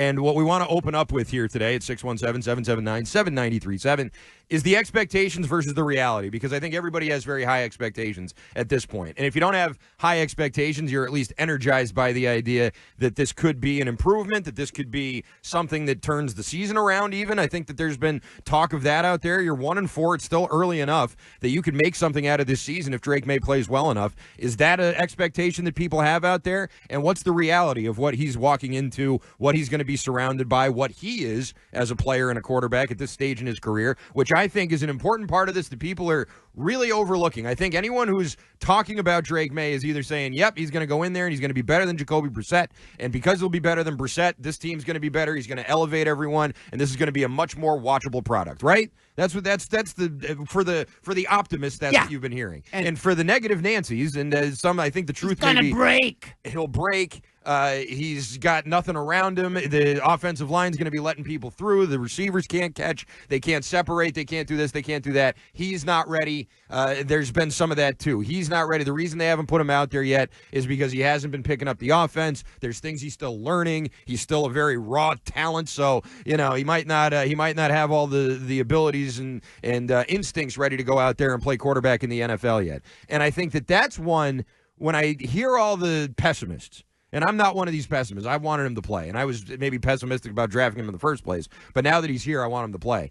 And what we want to open up with here today at 617-779-7937 is the expectations versus the reality, because I think everybody has very high expectations at this point. And if you don't have high expectations, you're at least energized by the idea that this could be an improvement, that this could be something that turns the season around even. I think that there's been talk of that out there. You're 1-4. It's still early enough that you could make something out of this season if Drake Maye plays well enough. Is that an expectation that people have out there? And what's the reality of what he's walking into, what he's going to be surrounded by, what he is as a player and a quarterback at this stage in his career, which I think is an important part of this that people are really overlooking. I think anyone who's talking about Drake Maye is either saying, yep, he's going to go in there and he's going to be better than Jacoby Brissett, and because he'll be better than Brissett, this team's going to be better, he's going to elevate everyone, and this is going to be a much more watchable product, right? That's the for the optimists, that's what you've been hearing. And for the negative Nancy's, and some, I think the truth may be he'll break. He's got nothing around him. The offensive line's going to be letting people through. The receivers can't catch. They can't separate. They can't do this. They can't do that. He's not ready. There's been some of that, too. He's not ready. The reason they haven't put him out there yet is because he hasn't been picking up the offense. There's things he's still learning. He's still a very raw talent, so, he might not have all the abilities and instincts ready to go out there and play quarterback in the NFL yet. And I think that's one, when I hear all the pessimists, and I'm not one of these pessimists. I wanted him to play, and I was maybe pessimistic about drafting him in the first place. But now that he's here, I want him to play.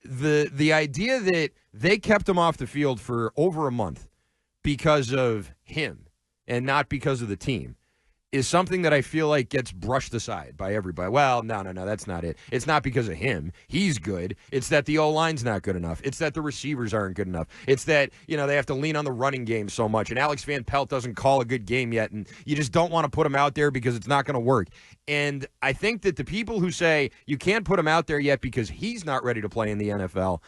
The idea that they kept him off the field for over a month because of him and not because of the team is something that I feel like gets brushed aside by everybody. Well, no, that's not it. It's not because of him. He's good. It's that the O-line's not good enough. It's that the receivers aren't good enough. It's that, they have to lean on the running game so much, and Alex Van Pelt doesn't call a good game yet, and you just don't want to put him out there because it's not going to work. And I think that the people who say you can't put him out there yet because he's not ready to play in the NFL,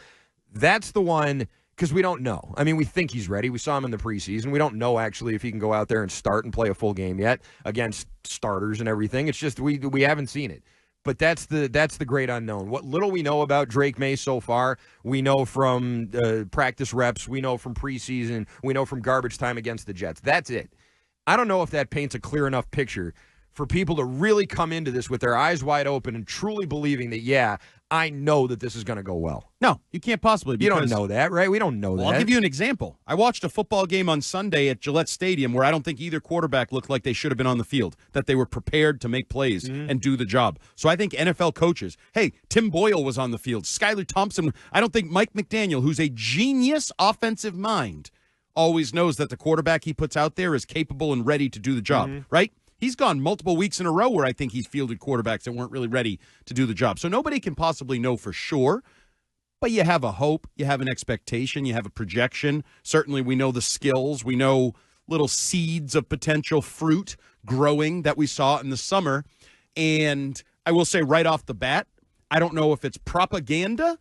that's the one. Because we don't know. I mean, we think he's ready. We saw him in the preseason. We don't know, actually, if he can go out there and start and play a full game yet against starters and everything. It's just we haven't seen it. But that's the great unknown. What little we know about Drake Maye so far, we know from practice reps. We know from preseason. We know from garbage time against the Jets. That's it. I don't know if that paints a clear enough picture for people to really come into this with their eyes wide open and truly believing that, I know that this is going to go well. No, you can't possibly. You don't know that, right? We don't know that. I'll give you an example. I watched a football game on Sunday at Gillette Stadium where I don't think either quarterback looked like they should have been on the field, that they were prepared to make plays and do the job. So I think NFL coaches, Tim Boyle was on the field. Skylar Thompson. I don't think Mike McDaniel, who's a genius offensive mind, always knows that the quarterback he puts out there is capable and ready to do the job, right? He's gone multiple weeks in a row where I think he's fielded quarterbacks that weren't really ready to do the job. So nobody can possibly know for sure, but you have a hope, you have an expectation, you have a projection. Certainly we know the skills. We know little seeds of potential fruit growing that we saw in the summer. And I will say right off the bat, I don't know if it's propaganda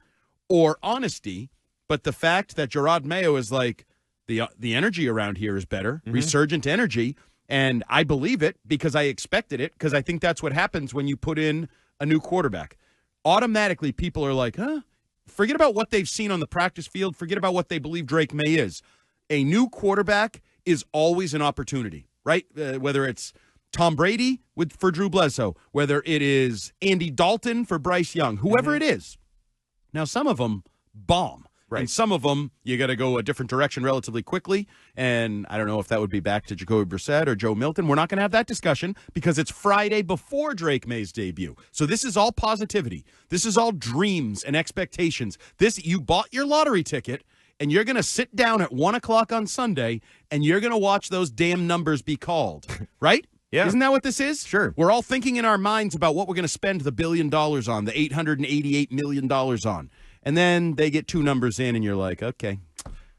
or honesty, but the fact that Gerard Mayo is like, the energy around here is better, resurgent energy. And I believe it because I expected it, because I think that's what happens when you put in a new quarterback. Automatically, people are like, forget about what they've seen on the practice field. Forget about what they believe Drake Maye is. A new quarterback is always an opportunity, right? Whether it's Tom Brady for Drew Bledsoe, whether it is Andy Dalton for Bryce Young, whoever it is. Now, some of them bomb. Right. And some of them, you got to go a different direction relatively quickly. And I don't know if that would be back to Jacoby Brissett or Joe Milton. We're not going to have that discussion because it's Friday before Drake Maye's debut. So this is all positivity. This is all dreams and expectations. You bought your lottery ticket, and you're going to sit down at 1 o'clock on Sunday, and you're going to watch those damn numbers be called. Right? Yeah. Isn't that what this is? Sure. We're all thinking in our minds about what we're going to spend the $1 billion on, the $888 million on. And then they get two numbers in, and you're like, okay,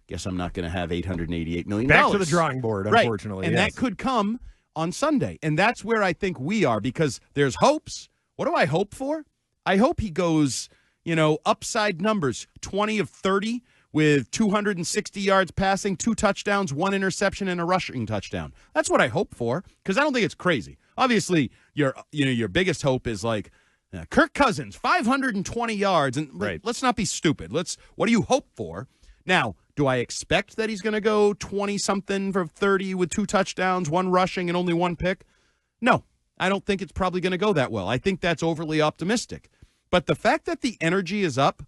guess I'm not going to have $888 million. Back to the drawing board, unfortunately. Right. And that could come on Sunday. And that's where I think we are, because there's hopes. What do I hope for? I hope he goes, upside numbers, 20 of 30 with 260 yards passing, 2 touchdowns, 1 interception, and a rushing touchdown. That's what I hope for, because I don't think it's crazy. Obviously, your biggest hope is like, Kirk Cousins, 520 yards. And let's not be stupid. What do you hope for? Now, do I expect that he's going to go 20-something for 30 with 2 touchdowns, 1 rushing, and only 1 pick? No. I don't think it's probably going to go that well. I think that's overly optimistic. But the fact that the energy is up,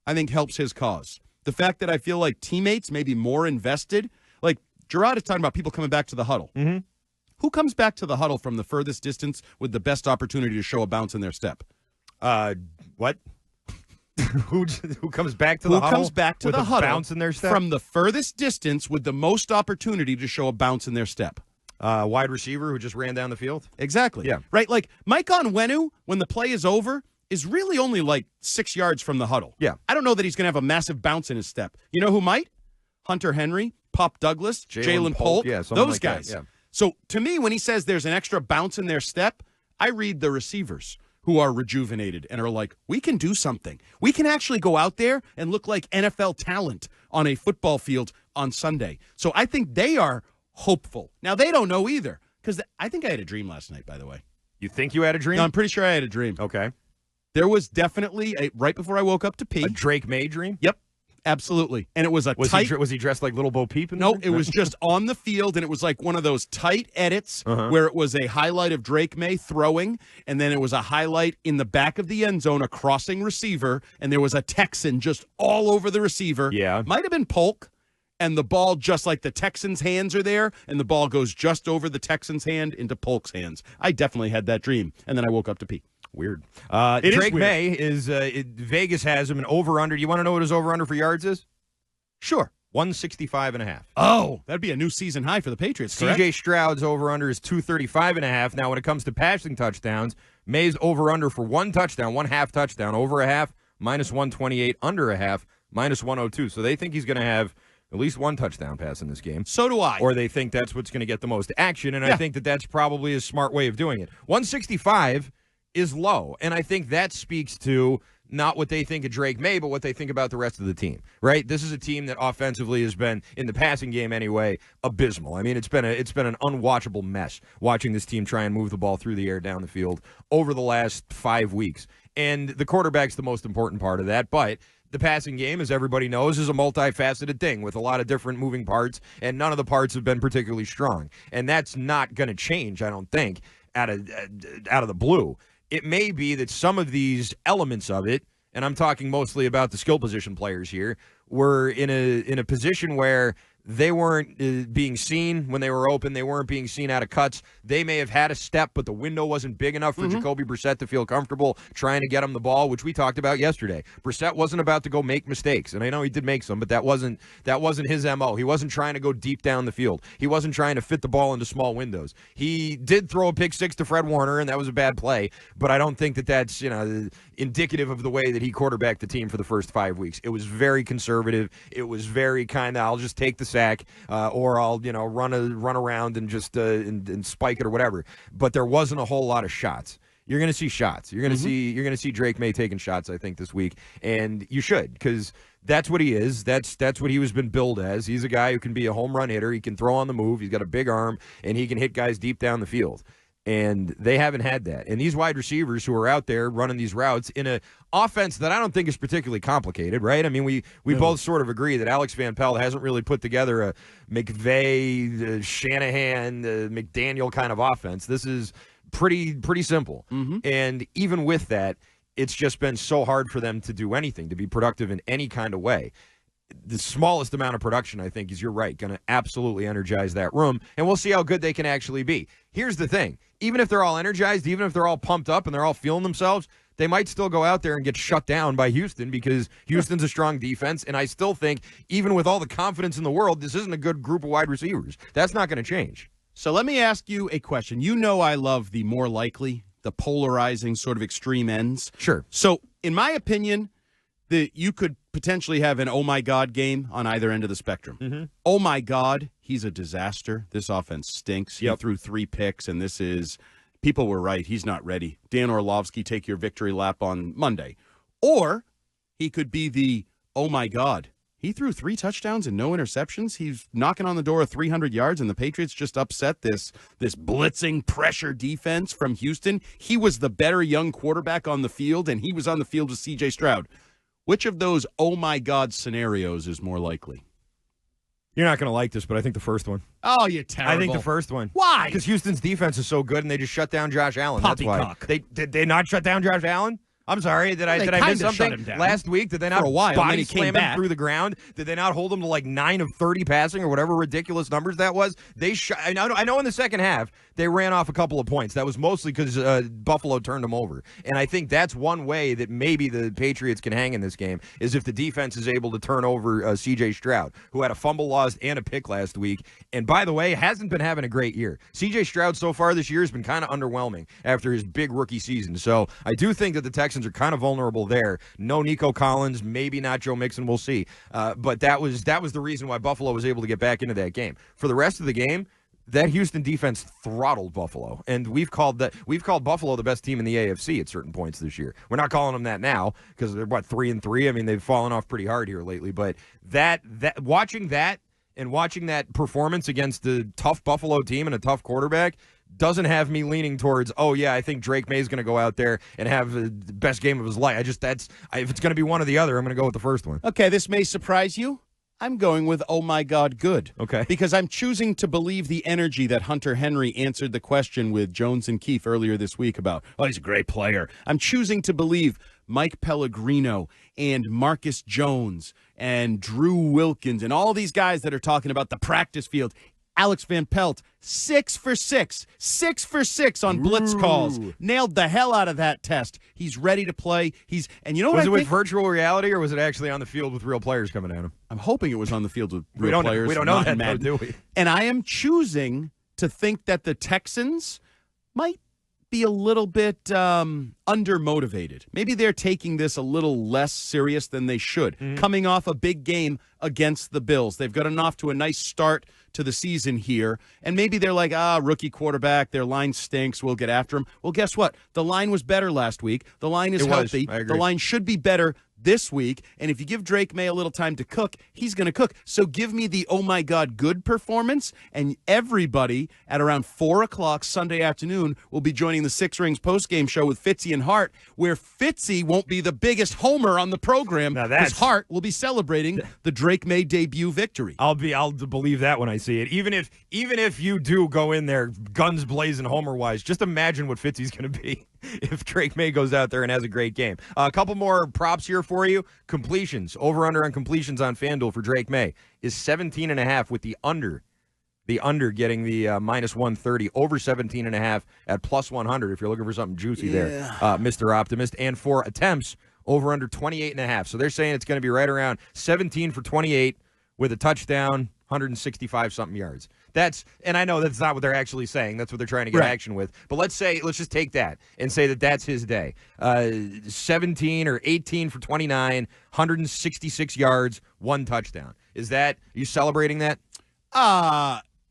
I think helps his cause. The fact that I feel like teammates may be more invested. Like, Gerard is talking about people coming back to the huddle. Mm-hmm. Who comes back to the huddle from the furthest distance with the best opportunity to show a bounce in their step? What? Who comes back to the huddle? Who comes back to with the a huddle bounce in their step? from the furthest distance with the most opportunity to show a bounce in their step? Wide receiver who just ran down the field? Exactly. Yeah. Right? Like, Mike Onwenu, when the play is over, is really only like 6 yards from the huddle. Yeah. I don't know that he's going to have a massive bounce in his step. You know who might? Hunter Henry, Pop Douglas, Jalen Polk, yeah, those like guys. That, yeah. So to me, when he says there's an extra bounce in their step, I read the receivers who are rejuvenated and are like, we can do something. We can actually go out there and look like NFL talent on a football field on Sunday. So I think they are hopeful. Now, they don't know either, because I think I had a dream last night, by the way. You think you had a dream? No, I'm pretty sure I had a dream. Okay. There was definitely, right before I woke up to pee. A Drake Maye dream? Yep, absolutely. And it was a Was tight... he dressed like Little Bo Peep? No, it was just on the field, and it was like one of those tight edits where it was a highlight of Drake Maye throwing, and then it was a highlight in the back of the end zone, a crossing receiver, and there was a Texan just all over the receiver. Yeah. Might have been Polk, and the ball just like the Texans' hands are there, and the ball goes just over the Texans' hand into Polk's hands. I definitely had that dream, and then I woke up to pee. Weird. weird. Drake Maye is Vegas has him an over-under. You want to know what his over-under for yards is? Sure. 165.5. Oh, that'd be a new season high for the Patriots, correct? CJ Stroud's over-under is 235.5. Now, when it comes to passing touchdowns, Maye's over-under for one touchdown, one half touchdown, over a half, minus 128, under a half, minus 102. So they think he's going to have at least one touchdown pass in this game. So do I. Or they think that's what's going to get the most action, and Yeah. I think that that's probably a smart way of doing it. 165 is low, and I think that speaks to not what they think of Drake Maye, but what they think about the rest of the team, right? This is a team that offensively has been, in the passing game anyway, abysmal. I mean, it's been an unwatchable mess watching this team try and move the ball through the air down the field over the last 5 weeks. And the quarterback's the most important part of that, but the passing game, as everybody knows, is a multifaceted thing with a lot of different moving parts, and none of the parts have been particularly strong. And that's not going to change, I don't think, out of the blue. It may be that some of these elements of it, and I'm talking mostly about the skill position players here, were in a position where they weren't being seen when they were open. They weren't being seen out of cuts. They may have had a step, but the window wasn't big enough for Jacoby Brissett to feel comfortable trying to get him the ball, which we talked about yesterday. Brissett wasn't about to go make mistakes, and I know he did make some, but that wasn't his MO. He wasn't trying to go deep down the field. He wasn't trying to fit the ball into small windows. He did throw a pick six to Fred Warner, and that was a bad play, but I don't think that that's indicative of the way that he quarterbacked the team for the first 5 weeks. It was very conservative. It was very kind of, I'll just take the sack, or I'll run around and just and spike it or whatever. But there wasn't a whole lot of shots. You're going to see shots. You're going to see Drake Maye taking shots, I think, this week, and you should, because that's what he is. That's what he was been billed as. He's a guy who can be a home run hitter. He can throw on the move. He's got a big arm, and he can hit guys deep down the field. And they haven't had that. And these wide receivers who are out there running these routes in an offense that I don't think is particularly complicated, right? I mean, we both sort of agree that Alex Van Pelt hasn't really put together a McVay, Shanahan, McDaniel kind of offense. This is pretty simple. And even with that, it's just been so hard for them to do anything, to be productive in any kind of way. The smallest amount of production, I think, is, you're right, going to absolutely energize that room, and we'll see how good they can actually be. Here's the thing. Even if they're all energized, even if they're all pumped up and they're all feeling themselves, they might still go out there and get shut down by Houston, because Houston's a strong defense, and I still think, even with all the confidence in the world, this isn't a good group of wide receivers. That's not going to change. So let me ask you a question. You know I love the more likely, the polarizing sort of extreme ends. Sure. So, in my opinion, you could potentially have an oh my God game on either end of the spectrum. Oh my God, he's a disaster. This offense stinks. He threw 3 picks, and people were right. He's not ready. Dan Orlovsky, take your victory lap on Monday. Or he could be the oh my God, he threw 3 touchdowns and no interceptions. He's knocking on the door of 300 yards, and the Patriots just upset this blitzing pressure defense from Houston. He was the better young quarterback on the field, and he was on the field with CJ Stroud. Which of those oh my God scenarios is more likely? You're not going to like this, but I think the first one. Oh, you're terrible. I think the first one. Why? Because Houston's defense is so good, and they just shut down Josh Allen. Poppycock. That's why. Did they not shut down Josh Allen? I'm sorry. Did I miss something last week? Did they not for a while, body slam him through the ground? Did they not hold him to like 9 of 30 passing or whatever ridiculous numbers that was? I know in the second half they ran off a couple of points. That was mostly because Buffalo turned them over. And I think that's one way that maybe the Patriots can hang in this game is if the defense is able to turn over C.J. Stroud, who had a fumble lost and a pick last week. And by the way, hasn't been having a great year. C.J. Stroud so far this year has been kind of underwhelming after his big rookie season. So I do think that the Texans are kind of vulnerable there. No Nico Collins, maybe not Joe Mixon. We'll see. But that was the reason why Buffalo was able to get back into that game. For the rest of the game, that Houston defense throttled Buffalo, and we've called Buffalo the best team in the AFC at certain points this year. We're not calling them that now because they're 3-3. I mean, they've fallen off pretty hard here lately. But watching that performance against the tough Buffalo team and a tough quarterback doesn't have me leaning towards, oh, yeah, I think Drake Maye is going to go out there and have the best game of his life. If it's going to be one or the other, I'm going to go with the first one. Okay, this may surprise you. I'm going with, oh, my God, good. Okay. Because I'm choosing to believe the energy that Hunter Henry answered the question with Jones and Keefe earlier this week about, oh, he's a great player. I'm choosing to believe Mike Pellegrino and Marcus Jones and Drew Wilkins and all these guys that are talking about the practice field. Alex Van Pelt, 6 for 6 on blitz calls. Nailed the hell out of that test. He's ready to play. And you know what was it with virtual reality, or was it actually on the field with real players coming at him? I'm hoping it was on the field with real players. We don't know that, though, do we? And I am choosing to think that the Texans might be a little bit undermotivated. Maybe they're taking this a little less serious than they should. Coming off a big game against the Bills. They've gotten off to a nice start to the season here, and maybe they're like, rookie quarterback, their line stinks, we'll get after him. Well, guess what? The line was better last week. The line is healthy. The line should be better this week, and if you give Drake Maye a little time to cook, he's going to cook. So give me the oh my God good performance, and everybody at around 4 o'clock Sunday afternoon will be joining the Six Rings postgame show with Fitzy and Hart, where Fitzy won't be the biggest homer on the program because Hart will be celebrating the Drake Maye debut victory. I'll believe that when I see it. Even if you do go in there guns blazing homer wise, just imagine what Fitzy's going to be if Drake Maye goes out there and has a great game. A couple more props here for you. Completions. Over-under on completions on FanDuel for Drake Maye is 17.5 with the under. The under getting the minus 130, over 17.5 at plus 100 if you're looking for something juicy there, Mr. Optimist. And for attempts, over under 28.5. So they're saying it's going to be right around 17 for 28 with a touchdown, 165-something yards. And I know that's not what they're actually saying. That's what they're trying to get action with. But let's just take that and say that that's his day. 17 or 18 for 29, 166 yards, 1 touchdown. Are you celebrating that?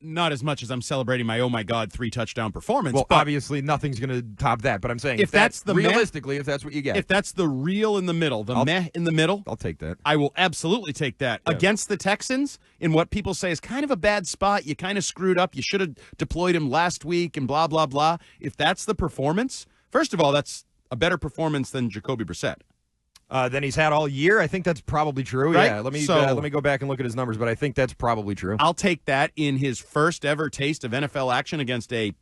Not as much as I'm celebrating my oh my God 3 touchdown performance. Well, obviously nothing's going to top that, but I'm saying if that's realistically, if that's what you get. If that's the real in the middle, meh in the middle, I'll take that. I will absolutely take that. Yeah. Against the Texans, in what people say is kind of a bad spot, you kind of screwed up, you should have deployed him last week and blah, blah, blah. If that's the performance, first of all, that's a better performance than Jacoby Brissett. Than he's had all year. I think that's probably true. Right? Yeah, let me go back and look at his numbers, but I think that's probably true. I'll take that in his first ever taste of NFL action against a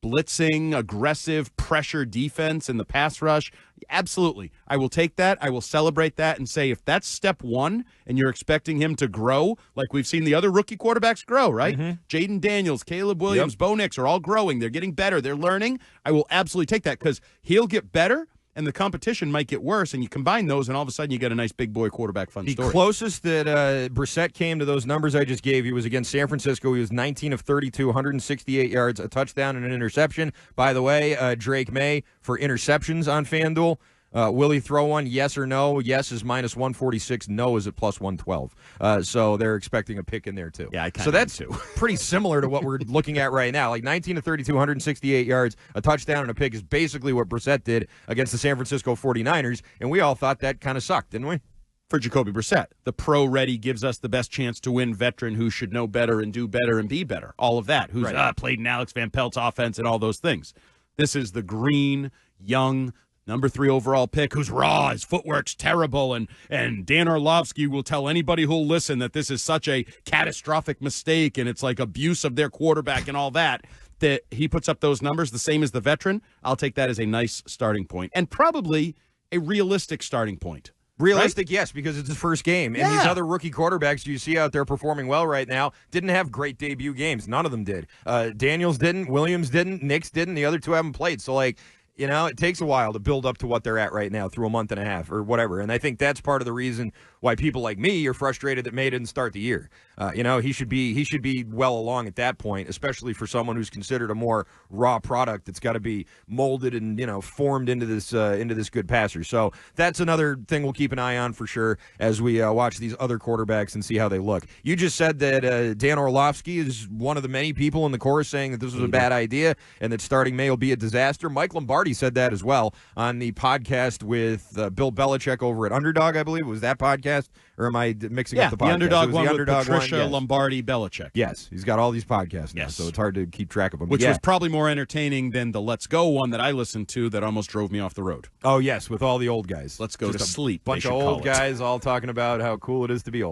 blitzing, aggressive, pressure defense in the pass rush. Absolutely. I will take that. I will celebrate that and say if that's step one and you're expecting him to grow like we've seen the other rookie quarterbacks grow, right? Jaden Daniels, Caleb Williams, Bo Nix are all growing. They're getting better. They're learning. I will absolutely take that because he'll get better and the competition might get worse, and you combine those, and all of a sudden you get a nice big boy quarterback fun story. The closest that Brissett came to those numbers I just gave you was against San Francisco. He was 19 of 32, 168 yards, a touchdown, and an interception. By the way, Drake Maye for interceptions on FanDuel. Will he throw one? Yes or no? Yes is minus 146. No is at plus 112. So they're expecting a pick in there, too. Yeah, so that's pretty similar to what we're looking at right now. Like 19 to 32, 168 yards, a touchdown, and a pick is basically what Brissett did against the San Francisco 49ers, and we all thought that kind of sucked, didn't we? For Jacoby Brissett, the pro-ready gives us the best chance to win veteran who should know better and do better and be better. All of that. Who's played in Alex Van Pelt's offense and all those things. This is the green, young, number 3 overall pick, who's raw, his footwork's terrible, and Dan Orlovsky will tell anybody who'll listen that this is such a catastrophic mistake and it's like abuse of their quarterback and all that he puts up those numbers the same as the veteran, I'll take that as a nice starting point and probably a realistic starting point. Realistic, right? Yes, because it's his first game. And these other rookie quarterbacks you see out there performing well right now didn't have great debut games. None of them did. Daniels didn't. Williams didn't. Nix didn't. The other two haven't played. So, it takes a while to build up to what they're at right now through a month and a half or whatever. And I think that's part of the reason why people like me are frustrated that Maye didn't start the year. He should be well along at that point, especially for someone who's considered a more raw product that's got to be molded and formed into this good passer. So that's another thing we'll keep an eye on for sure as we watch these other quarterbacks and see how they look. You just said that Dan Orlovsky is one of the many people in the chorus saying that this was a bad idea and that starting Maye will be a disaster. Mike Lombardi said that as well on the podcast with Bill Belichick over at Underdog, I believe. Was that podcast? Or am I mixing up the podcast? The Underdog one with Patricia one, yes. Lombardi Belichick. Yes, he's got all these podcasts now, so it's hard to keep track of them. Which was probably more entertaining than the Let's Go one that I listened to that almost drove me off the road. Oh, yes, with all the old guys. Let's go to sleep. Bunch of old guys all talking about how cool it is to be old.